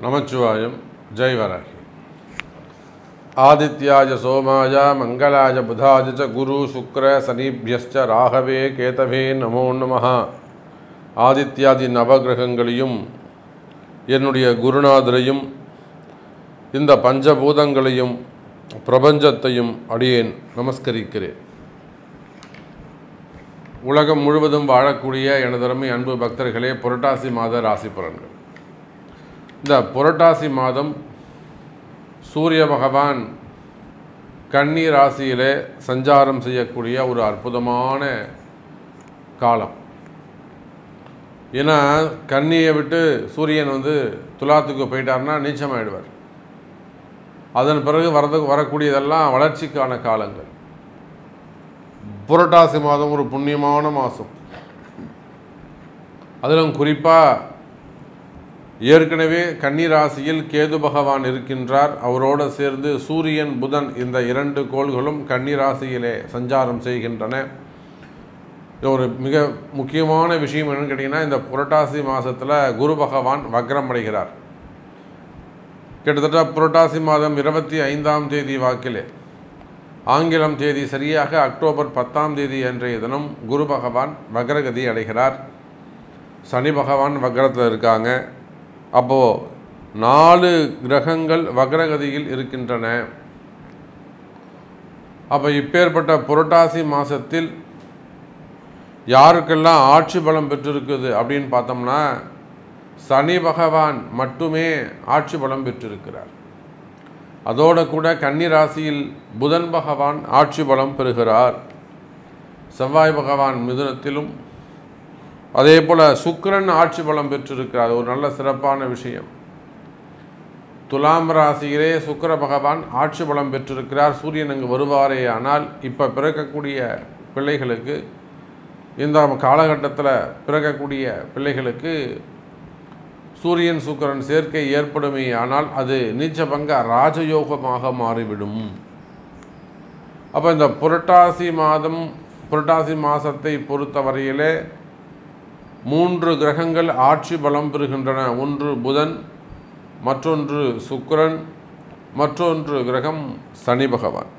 நமச்சிவாயம். ஜெய் வராகி. ஆதித்யாய சோமாய மங்களாய புதாய ச குரு சுக்ர சனிபியஸ்ச ராகவே கேதவே நமோ நமஹ. ஆதித்யாதி நவகிரகங்களையும் என்னுடைய குருநாதரையும் இந்த பஞ்சபூதங்களையும் பிரபஞ்சத்தையும் அடியேன் நமஸ்கரிக்கிறேன். உலகம் முழுவதும் வாழக்கூடிய எனதருமை அன்பு பக்தர்களே, புரட்டாசி மாத ராசி பலன்கள். இந்த புரட்டாசி மாதம் சூரிய பகவான் கன்னி ராசியிலே சஞ்சாரம் செய்யக்கூடிய ஒரு அற்புதமான காலம். ஏன்னா கன்னியை விட்டு சூரியன் துலாத்துக்கு போயிட்டார்னா நீச்சமாயிடுவார். அதன் பிறகு வரக்கூடியதெல்லாம் வளர்ச்சிக்கான காலங்கள். புரட்டாசி மாதம் ஒரு புண்ணியமான மாதம். அதிலும் குறிப்பாக ஏற்கனவே கன்னி ராசியில் கேது பகவான் இருக்கின்றார். அவரோடு சேர்ந்து சூரியன் புதன் இந்த இரண்டு கோள்களும் கன்னி ராசியிலே சஞ்சாரம் செய்கின்றன. ஒரு மிக முக்கியமான விஷயம் என்னன்னு கேட்டிங்கன்னா, இந்த புரட்டாசி மாதத்தில் குரு பகவான் வக்ரம் அடைகிறார். கிட்டத்தட்ட புரட்டாசி மாதம் 25ஆம் தேதி வாக்கிலே, ஆங்கிலம் தேதி சரியாக அக்டோபர் 10ஆம் தேதி அன்றைய தினம் குரு பகவான் வக்ரகதி அடைகிறார். சனி பகவான் வக்ரத்தில் இருக்காங்க. அப்போது 4 கிரகங்கள் வக்ரகதியில் இருக்கின்றன. அப்போ இப்பேற்பட்ட புரட்டாசி மாதத்தில் யாருக்கெல்லாம் ஆட்சி பலம் பெற்றிருக்குது அப்படின்னு பார்த்தோம்னா, சனி பகவான் மட்டுமே ஆட்சி பலம் பெற்றிருக்கிறார். அதோடு கூட கன்னி ராசியில் புதன் பகவான் ஆட்சி பலம் பெறுகிறார். செவ்வாய் பகவான் மிதுனத்திலும், அதே போல் சுக்கிரன் ஆட்சி பலம் பெற்றிருக்கிறார். ஒரு நல்ல சிறப்பான விஷயம். துலாம் ராசியிலே சுக்கிர பகவான் ஆட்சி பலம் பெற்றிருக்கிறார். சூரியன் அங்கு வருவாரே ஆனால் இப்போ பிறக்கக்கூடிய பிள்ளைகளுக்கு, இந்த காலகட்டத்தில் பிறக்கக்கூடிய பிள்ளைகளுக்கு சூரியன் சுக்கிரன் சேர்க்கை ஏற்படுமே ஆனால் அது நீச்சபங்க ராஜயோகமாக மாறிவிடும். அப்போ இந்த புரட்டாசி மாதத்தை பொறுத்தவரையிலே 3 கிரகங்கள் ஆட்சி பலம் பெறுகின்றன. ஒன்று புதன், மற்றொன்று சுக்கிரன், மற்றொன்று கிரகம் சனி பகவான்.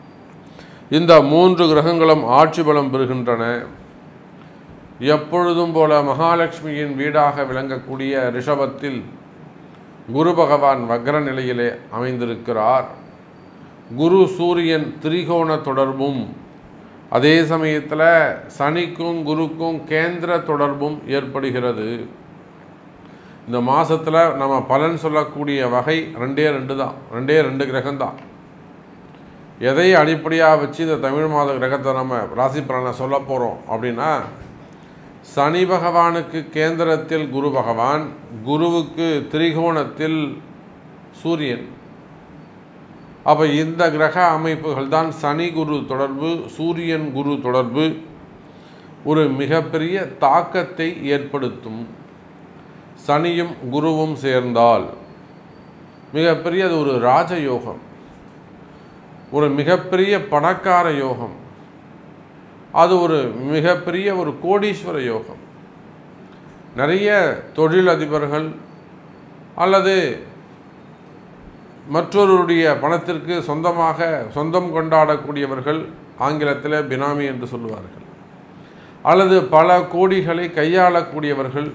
இந்த 3 கிரகங்களும் ஆட்சி பலம் பெறுகின்றன. எப்பொழுதும் போல மகாலட்சுமியின் வீடாக விளங்கக்கூடிய ரிஷபத்தில் குரு பகவான் வக்ர நிலையிலே அமைந்திருக்கிறார். குரு சூரியன் திரிகோண தொடர்பும், அதே சமயத்தில் சனிக்கும் குருக்கும் கேந்திர தொடர்பும் ஏற்படுகிறது. இந்த மாதத்தில் நம்ம பலன் சொல்லக்கூடிய வகை 2 தான். 2 கிரகம்தான். எதை அடிப்படையாக வச்சு இந்த தமிழ் மாத கிரகத்தை நம்ம ராசி பலனை சொல்ல போகிறோம் அப்படின்னா, சனி பகவானுக்கு கேந்திரத்தில் குரு பகவான், குருவுக்கு திரிகோணத்தில் சூரியன். அப்போ இந்த கிரக அமைப்புகள் தான் சனி குரு தொடர்பு, சூரியன் குரு தொடர்பு ஒரு மிகப்பெரிய தாக்கத்தை ஏற்படுத்தும். சனியும் குருவும் சேர்ந்தால் மிகப்பெரிய ஒரு ராஜயோகம், ஒரு மிகப்பெரிய பணக்கார யோகம், அது ஒரு மிகப்பெரிய ஒரு கோடீஸ்வர யோகம். நிறைய தொழிலதிபர்கள் அல்லது மற்றொருடைய பணத்திற்கு சொந்தம் கொண்டாடக்கூடியவர்கள், ஆங்கிலத்தில் பினாமி என்று சொல்லுவார்கள், அல்லது பல கோடிகளை கையாளக்கூடியவர்கள்,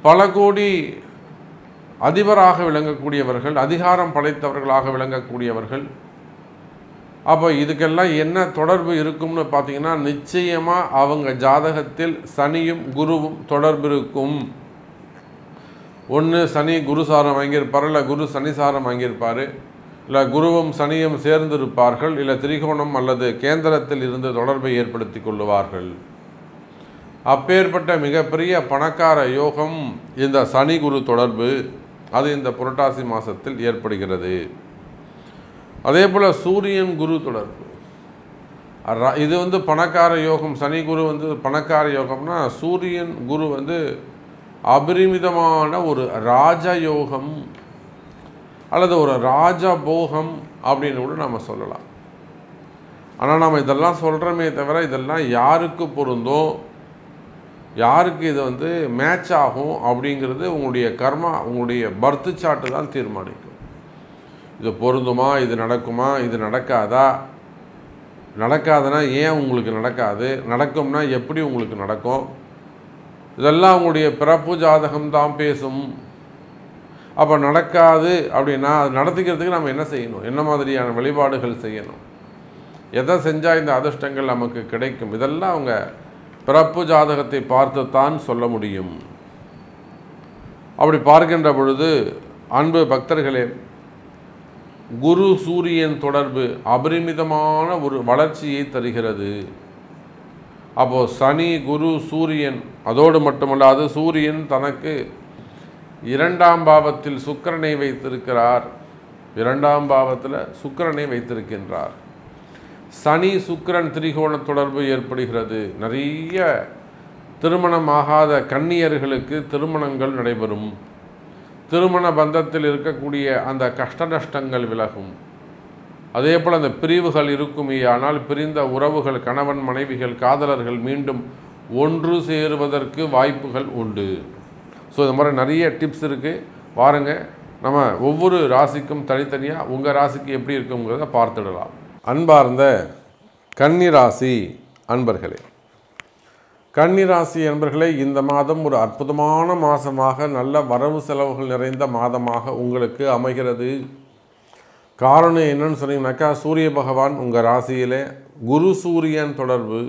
பல கோடி அதிபராக விளங்கக்கூடியவர்கள், அதிகாரம் படைத்தவர்களாக விளங்கக்கூடியவர்கள். அப்போ இதுக்கெல்லாம் என்ன தொடர்பு இருக்கும்னு பார்த்தீங்கன்னா, நிச்சயமாக அவங்க ஜாதகத்தில் சனியும் குருவும் தொடர்பு இருக்கும். ஒன்று சனி குரு சாரம் வாங்கியிருப்பார், இல்லை குரு சனி சாரம் வாங்கியிருப்பார், இல்லை குருவும் சனியும் சேர்ந்திருப்பார்கள், இல்லை திரிகோணம் அல்லது கேந்திரத்தில் இருந்து தொடர்பை ஏற்படுத்தி கொள்ளுவார்கள். அப்பேற்பட்ட மிகப்பெரிய பணக்கார யோகம் இந்த சனி குரு தொடர்பு, அது இந்த புரட்டாசி மாதத்தில் ஏற்படுகிறது. அதே போல் சூரியன் குரு தொடர்பு, இது பணக்கார யோகம். சனி குரு பணக்கார யோகம்னா, சூரியன் குரு அபரிமிதமான ஒரு ராஜயோகம் அல்லது ஒரு ராஜபோகம் அப்படின்னு கூட நம்ம சொல்லலாம். ஆனால் நம்ம இதெல்லாம் சொல்கிறோமே தவிர, இதெல்லாம் யாருக்கு பொருந்தும், யாருக்கு இது வந்து மேட்ச் ஆகும் அப்படிங்கிறது உங்களுடைய கர்மா, உங்களுடைய பர்த்து சார்ட்டு தான் தீர்மானிக்கும். இது பொருந்துமா, இது நடக்குமா, இது நடக்காதா, நடக்காதுன்னா ஏன் உங்களுக்கு நடக்காது, நடக்கும்னா எப்படி உங்களுக்கு நடக்கும், இதெல்லாம் உங்களுடைய பிறப்பு ஜாதகம் தான் பேசும். அப்போ நடக்காது அப்படின்னா அது நடத்திக்கிறதுக்கு நம்ம என்ன செய்யணும், என்ன மாதிரியான வழிபாடுகள் செய்யணும், எதை செஞ்சால் இந்த அதிர்ஷ்டங்கள் நமக்கு கிடைக்கும், இதெல்லாம் அவங்க பிறப்பு ஜாதகத்தை பார்த்து தான் சொல்ல முடியும். அப்படி பார்க்கின்ற பொழுது அன்பு பக்தர்களே, குரு சூரியன் தொடர்பு அபரிமிதமான ஒரு வளர்ச்சியை தருகிறது. அப்போது சனி குரு சூரியன், அதோடு மட்டுமல்லாது சூரியன் தனக்கு 2ஆம் பாவத்தில் சுக்கிரனை வைத்திருக்கிறார். 2ஆம் பாவத்தில் சுக்கிரனை வைத்திருக்கின்றார். சனி சுக்கிரன் திரிகோண தொடர்பு ஏற்படுகிறது. நிறைய திருமணமாகாத கன்னியர்களுக்கு திருமணங்கள் நடைபெறும். திருமண பந்தத்தில் இருக்கக்கூடிய அந்த கஷ்ட நஷ்டங்கள் விலகும். அதே போல் அந்த பிரிவுகள் இருக்குமே, ஆனால் பிரிந்த உறவுகள், கணவன் மனைவிகள், காதலர்கள் மீண்டும் ஒன்று சேருவதற்கு வாய்ப்புகள் உண்டு. ஸோ இந்த மாதிரி நிறைய டிப்ஸ் இருக்குது. பாருங்க, நம்ம ஒவ்வொரு ராசிக்கும் தனித்தனியாக உங்கள் ராசிக்கு எப்படி இருக்குங்கிறத பார்த்துடலாம். அன்பார்ந்த கன்னிராசி அன்பர்களே, கன்னிராசி அன்பர்களே, இந்த மாதம் ஒரு அற்புதமான மாதமாக, நல்ல வரவு செலவுகள் நிறைந்த மாதமாக உங்களுக்கு அமைகிறது. காரணம் என்னன்னு சொன்னீங்கன்னாக்கா, சூரிய பகவான் உங்கள் ராசியிலே குரு சூரியன் தொடர்பு.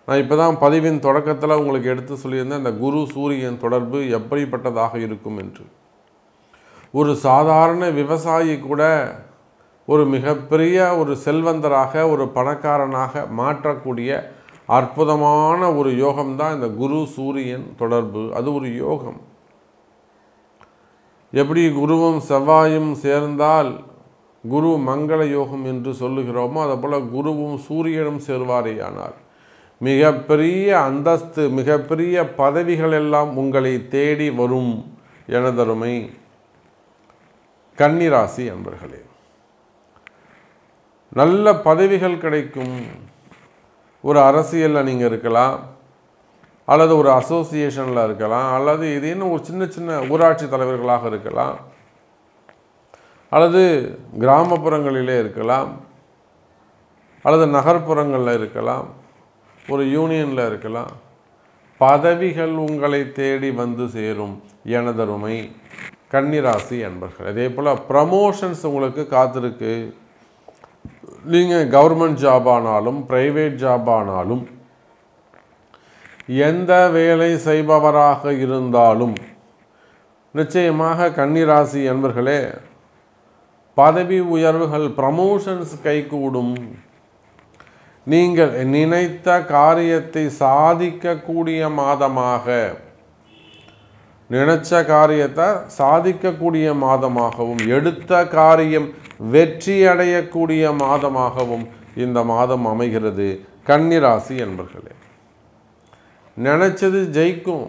நான் இப்போ தான் பதிவின் தொடக்கத்தில் உங்களுக்கு எடுத்து சொல்லியிருந்தேன் இந்த குரு சூரியன் தொடர்பு எப்படிப்பட்டதாக இருக்கும் என்று. ஒரு சாதாரண விவசாயி கூட ஒரு மிகப்பெரிய ஒரு செல்வந்தராக, ஒரு பணக்காரனாக மாற்றக்கூடிய அற்புதமான ஒரு யோகம்தான் இந்த குரு சூரியன் தொடர்பு. அது ஒரு யோகம். எப்படி குருவும் செவ்வாயும் சேர்ந்தால் குரு மங்கள யோகம் என்று சொல்லுகிறோமோ, அதுபோல் குருவும் சூரியனும் சேர்வாரேயானார் மிகப்பெரிய அந்தஸ்து, மிகப்பெரிய பதவிகள் எல்லாம் உங்களை தேடி வரும். எனதருமை கன்னிராசி அன்பர்களே, நல்ல பதவிகள் கிடைக்கும். ஒரு அரசியலில் நீங்கள் இருக்கலாம், அல்லது ஒரு அசோசியேஷனில் இருக்கலாம், அல்லது இது இன்னும் ஒரு சின்ன சின்ன ஊராட்சி தலைவர்களாக இருக்கலாம், அல்லது கிராமப்புறங்களிலே இருக்கலாம், அல்லது நகர்ப்புறங்களில் இருக்கலாம், ஒரு யூனியனில் இருக்கலாம். பதவிகள் உங்களை தேடி வந்து சேரும். எனதருமை கன்னிராசி அன்பர்கள், அதே போல் ப்ரமோஷன்ஸ் உங்களுக்கு காத்திருக்கு. நீங்கள் கவர்மெண்ட் ஜாப் ஆனாலும், ப்ரைவேட் ஜாப் ஆனாலும், எந்த வேலை செய்பவராக இருந்தாலும் நிச்சயமாக கன்னிராசி அன்பர்களே, பதவி உயர்வுகள், ப்ரமோஷன்ஸ் கைகூடும். நீங்கள் நினைத்த காரியத்தை சாதிக்கக்கூடிய மாதமாக, நினைச்ச காரியத்தை சாதிக்கக்கூடிய மாதமாகவும், எடுத்த காரியம் வெற்றி அடையக்கூடிய மாதமாகவும் இந்த மாதம் அமைகிறது. கன்னிராசி என்பர்களே, நினைச்சது ஜெயிக்கும்,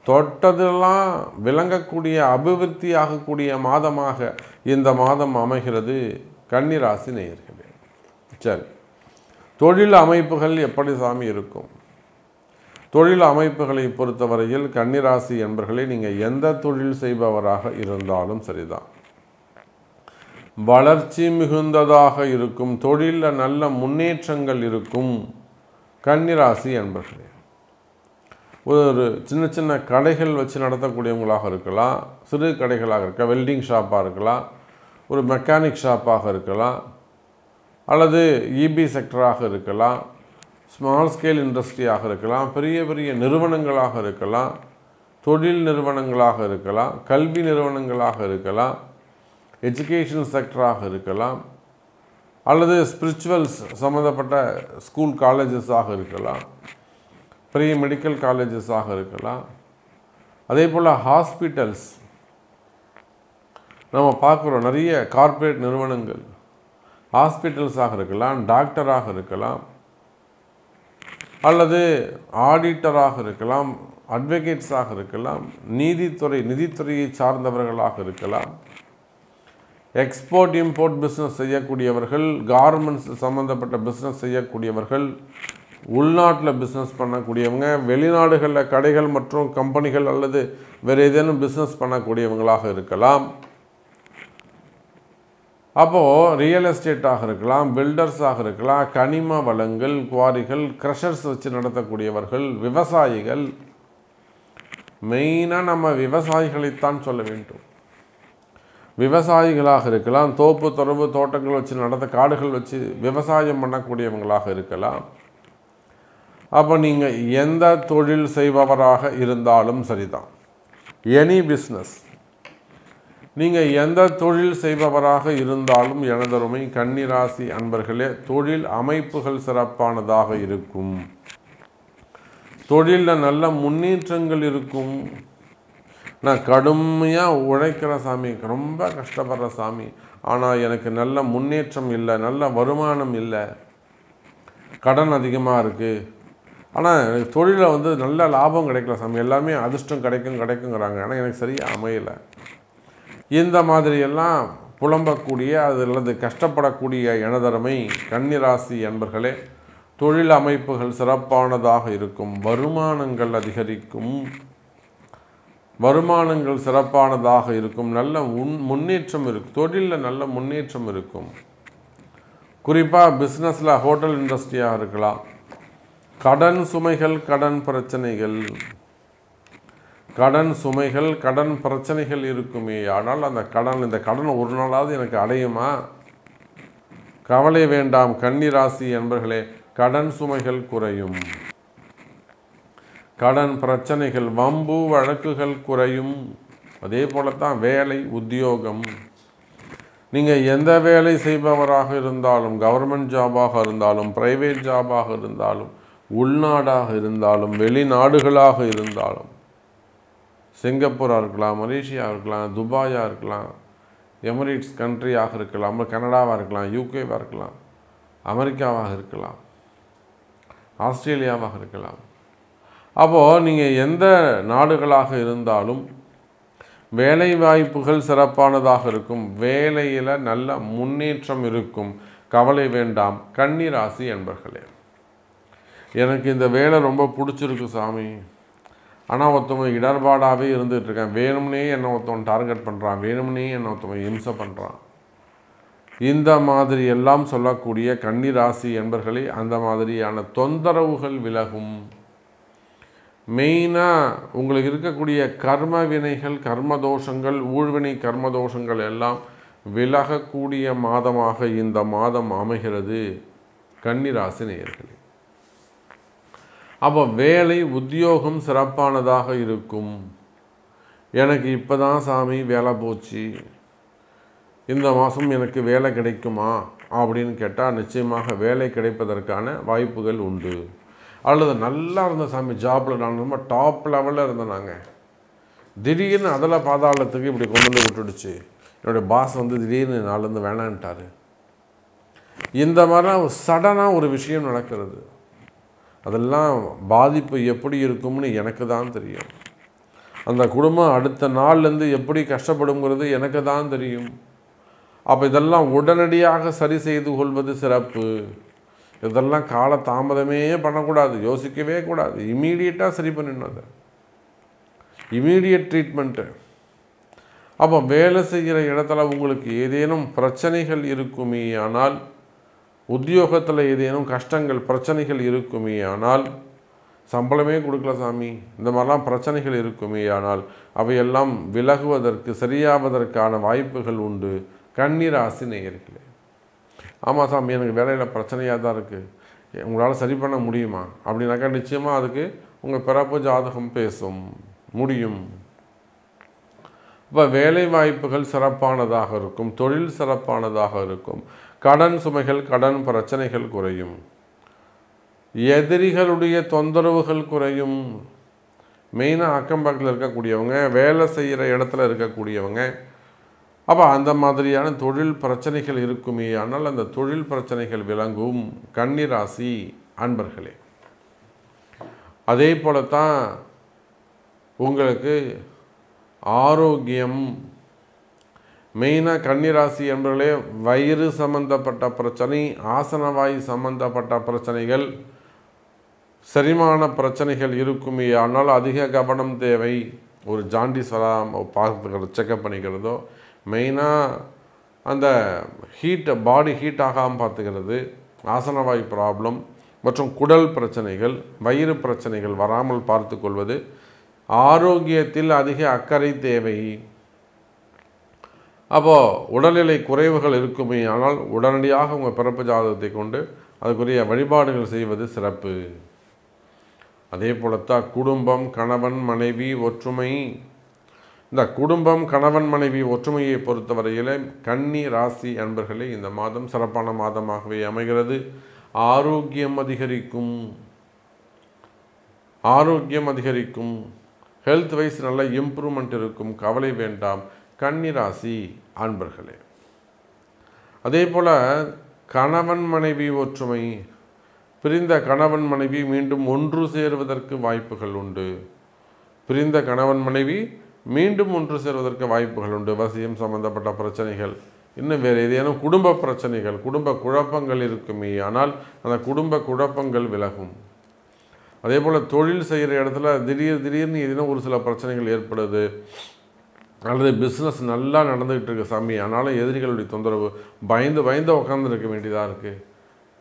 தொட்டதெல்லாம் விளங்கக்கூடிய, அபிவிருத்தி ஆகக்கூடிய மாதமாக இந்த மாதம் அமைகிறது. கன்னிராசி நேயர்களே, சரி, தொழில் அமைப்புகள் எப்படி சாமி இருக்கும்? தொழில் அமைப்புகளை பொறுத்தவரையில் கன்னிராசி என்பர்களே, நீங்கள் எந்த தொழில் செய்பவராக இருந்தாலும் சரிதான், வளர்ச்சி மிகுந்ததாக இருக்கும். தொழிலில் நல்ல முன்னேற்றங்கள் இருக்கும். கன்னிராசி என்பர்களே, ஒரு சின்ன சின்ன கடைகள் வச்சு நடத்தக்கூடியவங்களாக இருக்கலாம், சிறு கடைகளாக இருக்கலாம், வெல்டிங் ஷாப்பாக இருக்கலாம், ஒரு மெக்கானிக் ஷாப்பாக இருக்கலாம், அல்லது இபி செக்டராக இருக்கலாம், ஸ்மால் ஸ்கேல் இண்டஸ்ட்ரியாக இருக்கலாம், பெரிய பெரிய நிறுவனங்களாக இருக்கலாம், தொழில் நிறுவனங்களாக இருக்கலாம், கல்வி நிறுவனங்களாக இருக்கலாம், எஜுகேஷன் செக்டராக இருக்கலாம், அல்லது ஸ்பிரிச்சுவல்ஸ் சம்மந்தப்பட்ட ஸ்கூல் காலேஜஸாக இருக்கலாம், பெரிய மெடிக்கல் காலேஜஸாக இருக்கலாம். அதே போல் ஹாஸ்பிட்டல்ஸ் நம்ம பார்க்குறோம், நிறைய கார்ப்பரேட் நிறுவனங்கள் ஹாஸ்பிட்டல்ஸாக இருக்கலாம், டாக்டராக இருக்கலாம், அல்லது ஆடிட்டராக இருக்கலாம், அட்வொகேட்ஸாக இருக்கலாம், நிதித்துறையை சார்ந்தவர்களாக இருக்கலாம், எக்ஸ்போர்ட் இம்போர்ட் பிஸ்னஸ் செய்யக்கூடியவர்கள், கார்மெண்ட்ஸ் சம்மந்தப்பட்ட பிஸ்னஸ் செய்யக்கூடியவர்கள், உள்நாட்டில் பிஸ்னஸ் பண்ணக்கூடியவங்க, வெளிநாடுகளில் கடைகள் மற்றும் கம்பெனிகள் அல்லது வேறு ஏதேனும் பிஸ்னஸ் பண்ணக்கூடியவங்களாக இருக்கலாம். அப்போது ரியல் எஸ்டேட்டாக இருக்கலாம், பில்டர்ஸாக இருக்கலாம், கனிம வளங்கள், குவாரிகள், க்ரஷர்ஸ் வச்சு நடத்தக்கூடியவர்கள், விவசாயிகள். மெயினாக நம்ம விவசாயிகளைத்தான் சொல்ல வேண்டும். விவசாயிகளாக இருக்கலாம், தோப்பு துறவு தோட்டங்கள் வச்சு காடுகள் வச்சு விவசாயம் பண்ணக்கூடியவங்களாக இருக்கலாம். அப்போ நீங்கள் எந்த தொழில் செய்பவராக இருந்தாலும் சரிதான், எனி பிஸ்னஸ், நீங்கள் எந்த தொழில் செய்பவராக இருந்தாலும் எனதருமை கன்னிராசி அன்பர்களே, தொழில் அமைப்புகள் சிறப்பானதாக இருக்கும். தொழிலில் நல்ல முன்னேற்றங்கள் இருக்கும். நான் கடுமையாக உழைக்கிற சாமி, ரொம்ப கஷ்டப்படுற சாமி, ஆனால் எனக்கு நல்ல முன்னேற்றம் இல்லை, நல்ல வருமானம் இல்லை, கடன் அதிகமாக இருக்குது, ஆனால் எனக்கு தொழிலில் நல்ல லாபம் கிடைக்கல சாமி, எல்லாமே அதிர்ஷ்டம் கிடைக்குங்கிறாங்க, ஆனால் எனக்கு சரியாக அமையலை. இந்த மாதிரியெல்லாம் புலம்பக்கூடிய அல்லது கஷ்டப்படக்கூடிய எனதருமை கன்னிராசி என்பர்களே, தொழில் அமைப்புகள் சிறப்பானதாக இருக்கும். வருமானங்கள் அதிகரிக்கும், வருமானங்கள் சிறப்பானதாக இருக்கும். நல்ல முன்னேற்றம் இருக்கும், தொழிலில் நல்ல முன்னேற்றம் இருக்கும். குறிப்பாக பிஸ்னஸில் ஹோட்டல் இண்டஸ்ட்ரியாக இருக்கலாம். கடன் சுமைகள், கடன் பிரச்சனைகள், கடன் சுமைகள், கடன் பிரச்சனைகள் இருக்குமே. ஆனால் இந்த கடன் ஒரு நாளாவது எனக்கு அடையுமா? கவலை வேண்டாம் கன்னிராசி என்பர்களே, கடன் சுமைகள் குறையும், கடன் பிரச்சனைகள், வம்பு வழக்குகள் குறையும். அதே போலத்தான் வேலை உத்தியோகம். நீங்கள் எந்த வேலை செய்பவராக இருந்தாலும், கவர்மெண்ட் ஜாபாக இருந்தாலும், பிரைவேட் ஜாபாக இருந்தாலும், உள்நாடாக இருந்தாலும், வெளிநாடுகளாக இருந்தாலும், சிங்கப்பூராக இருக்கலாம், மலேசியா இருக்கலாம், துபாயாக இருக்கலாம், எமிரேட்ஸ் கண்ட்ரியாக இருக்கலாம், கனடாவாக இருக்கலாம், யூகேவாக இருக்கலாம், அமெரிக்காவாக இருக்கலாம், ஆஸ்திரேலியாவாக இருக்கலாம். அப்போது நீங்கள் எந்த நாடுகளாக இருந்தாலும் வேலை வாய்ப்புகள் சிறப்பானதாக இருக்கும். வேலையில் நல்ல முன்னேற்றம் இருக்கும். கவலை வேண்டாம் கன்னிராசி என்பர்களே. எனக்கு இந்த வேலை ரொம்ப பிடிச்சிருக்கு சாமி, ஆனால் ஒருத்தவங்க இடர்பாடாகவே இருந்துகிட்ருக்கேன், வேணும்னே என்னை ஒருத்தவன் டார்கெட் பண்ணுறான், வேணும்னே என்னை ஒருத்தவன் இம்சை பண்ணுறான், இந்த மாதிரி எல்லாம் சொல்லக்கூடிய கன்னிராசி என்பர்களே, அந்த மாதிரியான தொந்தரவுகள் விலகும். மெயினாக உங்களுக்கு இருக்கக்கூடிய கர்ம வினைகள், கர்மதோஷங்கள், ஊழ்வினை கர்மதோஷங்கள் எல்லாம் விலகக்கூடிய மாதமாக இந்த மாதம் அமைகிறது கன்னிராசி நேயர்களே. அப்போ வேலை உத்தியோகம் சிறப்பானதாக இருக்கும். எனக்கு இப்போ தான் சாமி வேலை போச்சு, இந்த மாதம் எனக்கு வேலை கிடைக்குமா அப்படின்னு கேட்டால் நிச்சயமாக வேலை கிடைப்பதற்கான வாய்ப்புகள் உண்டு. அல்லது நல்லா இருந்த சாமி, ஜாப்பில் நான் ரொம்ப டாப் லெவலில் இருந்தேன், நாங்கள் திடீர்னு அதில் பாதாளத்துக்கு இப்படி கொண்டு வந்து விட்டுடுச்சு, என்னுடைய பாஸ் திடீர்னு நாளிலேருந்து வேணான்ட்டார். இந்த மாதிரிலாம் சடனாக ஒரு விஷயம் நடக்கிறது. அதெல்லாம் பாதிப்பு எப்படி இருக்கும்னு எனக்கு தான் தெரியும். அந்த குடும்பம் அடுத்த நாள்லேருந்து எப்படி கஷ்டப்படுங்கிறது எனக்கு தான் தெரியும். அப்போ இதெல்லாம் உடனடியாக சரி செய்து கொள்வது சிறப்பு. இதெல்லாம் கால தாமதமே பண்ணக்கூடாது, யோசிக்கவே கூடாது, இமீடியட்டாக சரி பண்ணிடணும். அதை இமீடியட் ட்ரீட்மெண்ட்டு. அப்போ வேலை செய்கிற இடத்துல உங்களுக்கு ஏதேனும் பிரச்சனைகள் இருக்குமே ஆனால், உத்தியோகத்தில் ஏதேனும் கஷ்டங்கள் பிரச்சனைகள் இருக்குமே ஆனால், சம்பளமே கொடுக்கல சாமி, இந்த மாதிரிலாம் பிரச்சனைகள் இருக்குமே ஆனால் அவையெல்லாம் விலகுவதற்கு, சரியாவதற்கான வாய்ப்புகள் உண்டு கன்னிராசி நேயர்களே. ஆமாம் சாமி, எனக்கு வேலையில் பிரச்சனையாக தான் இருக்குது, உங்களால் சரி பண்ண முடியுமா அப்படின்னாக்கா நிச்சயமாக அதுக்கு உங்கள் பிறப்பு ஜாதகம் பேசும், முடியும். இப்போ வேலை வாய்ப்புகள் சிறப்பானதாக இருக்கும், தொழில் சிறப்பானதாக இருக்கும், கடன் சுமைகள், கடன் பிரச்சனைகள் குறையும், எதிரிகளுடைய தொந்தரவுகள் குறையும். மெயினாக அக்கம் பக்கத்தில் இருக்கக்கூடியவங்க, வேலை செய்கிற இடத்துல இருக்கக்கூடியவங்க, அப்போ அந்த மாதிரியான தொழில் பிரச்சனைகள் இருக்குமே ஆனால் அந்த தொழில் பிரச்சனைகள் விளங்கும் கன்னிராசி அன்பர்களே. அதே போலத்தான் உங்களுக்கு ஆரோக்கியம். மெயினாக கன்னிராசி என்பர்களே, வயிறு சம்பந்தப்பட்ட பிரச்சனை, ஆசனவாய் சம்பந்தப்பட்ட பிரச்சனைகள், செரிமான பிரச்சனைகள் இருக்குமே, ஆனால் அதிக கவனம் தேவை. ஒரு ஜாண்டிஸ் வராமல் பார்த்துக்கிறது, செக்கப் பண்ணிக்கிறதோ, மெயினாக அந்த பாடி ஹீட் ஆகாமல் பார்த்துக்கிறது, ஆசனவாய் ப்ராப்ளம் மற்றும் குடல் பிரச்சனைகள், வயிறு பிரச்சனைகள் வராமல் பார்த்து கொள்வது, ஆரோக்கியத்தில் அதிக அக்கறை தேவை. அப்போது உடல்நிலை குறைவுகள் இருக்குமே, ஆனால் உடனடியாக உங்கள் பிறப்பு ஜாதகத்தை கொண்டு அதுக்குரிய வழிபாடுகள் செய்வது சிறப்பு. அதே போலத்தான் குடும்பம், கணவன் மனைவி ஒற்றுமை. இந்த குடும்பம், கணவன் மனைவி ஒற்றுமையை பொறுத்தவரையில் கன்னி ராசி அன்பர்களே இந்த மாதம் சிறப்பான மாதமாகவே அமைகிறது. ஆரோக்கியம் அதிகரிக்கும், ஹெல்த் வைஸ் நல்ல இம்ப்ரூவ்மெண்ட் இருக்கும், கவலை வேண்டாம் கன்னி ராசி அன்பர்களே. அதே போல் கணவன் மனைவி ஒற்றுமை, பிரிந்த கணவன் மனைவி மீண்டும் ஒன்று சேருவதற்கு வாய்ப்புகள் உண்டு. பிரிந்த கணவன் மனைவி மீண்டும் ஒன்று சேர்வதற்கு வாய்ப்புகள் உண்டு. வசியம் சம்பந்தப்பட்ட பிரச்சனைகள், இன்னும் வேறு ஏதேனும் குடும்ப பிரச்சனைகள், குடும்ப குழப்பங்கள் இருக்குமே, ஆனால் அந்த குடும்ப குழப்பங்கள் விலகும். அதே போல் தொழில் செய்கிற இடத்துல திடீர்னு ஏதேனும் ஒரு சில பிரச்சனைகள் ஏற்படுது, அல்லது பிஸ்னஸ் நல்லா நடந்துக்கிட்டு இருக்கு சாமி, ஆனாலும் எதிரிகளுடைய தொந்தரவு, பயந்து உட்காந்துருக்க வேண்டியதாக இருக்குது,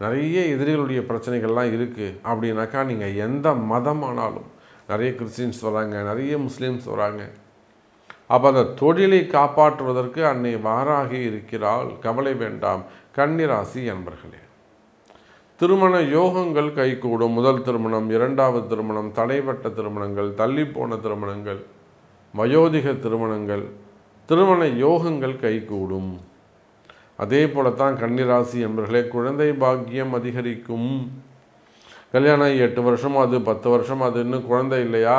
நிறைய எதிரிகளுடைய பிரச்சனைகள்லாம் இருக்குது அப்படின்னாக்கா, நீங்கள் எந்த மதமானாலும், நிறைய கிறிஸ்டின்ஸ் வராங்க, நிறைய முஸ்லீம்ஸ் வராங்க, அப்போ அந்த தொழிலை காப்பாற்றுவதற்கு அன்னை வாராகி இருக்கிறாள், கவலை வேண்டாம் கன்னிராசி அன்பர்களே. திருமண யோகங்கள் கைகூடும். முதல் திருமணம், இரண்டாவது திருமணம், தடைப்பட்ட திருமணங்கள், தள்ளிப்போன திருமணங்கள், வயோதிக திருமணங்கள், திருமண யோகங்கள் கைகூடும். அதே போலத்தான் கன்னிராசி என்பர்களே குழந்தை பாக்கியம் அதிகரிக்கும். கல்யாணம் 8 வருஷம் அது 10 வருஷம் அது இன்னும் குழந்தை இல்லையா,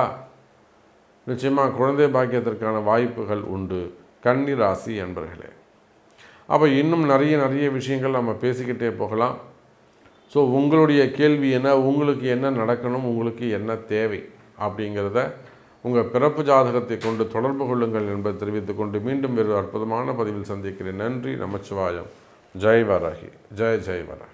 நிச்சயமாக குழந்தை பாக்கியத்திற்கான வாய்ப்புகள் உண்டு கன்னிராசி என்பர்களே. அப்போ இன்னும் நிறைய விஷயங்கள் நம்ம பேசிக்கிட்டே போகலாம். ஸோ உங்களுடைய கேள்வி என்ன, உங்களுக்கு என்ன நடக்கணும், உங்களுக்கு என்ன தேவை அப்படிங்கிறத உங்கள் பிறப்பு ஜாதகத்தை கொண்டு தொடர்பு கொள்ளுங்கள் என்பதை தெரிவித்துக்கொண்டு மீண்டும் வேறு அற்புதமான பதிவில் சந்திக்கிறேன். நன்றி. நமச்சிவாயம். ஜெய் வராகி. ஜெய் வராகி.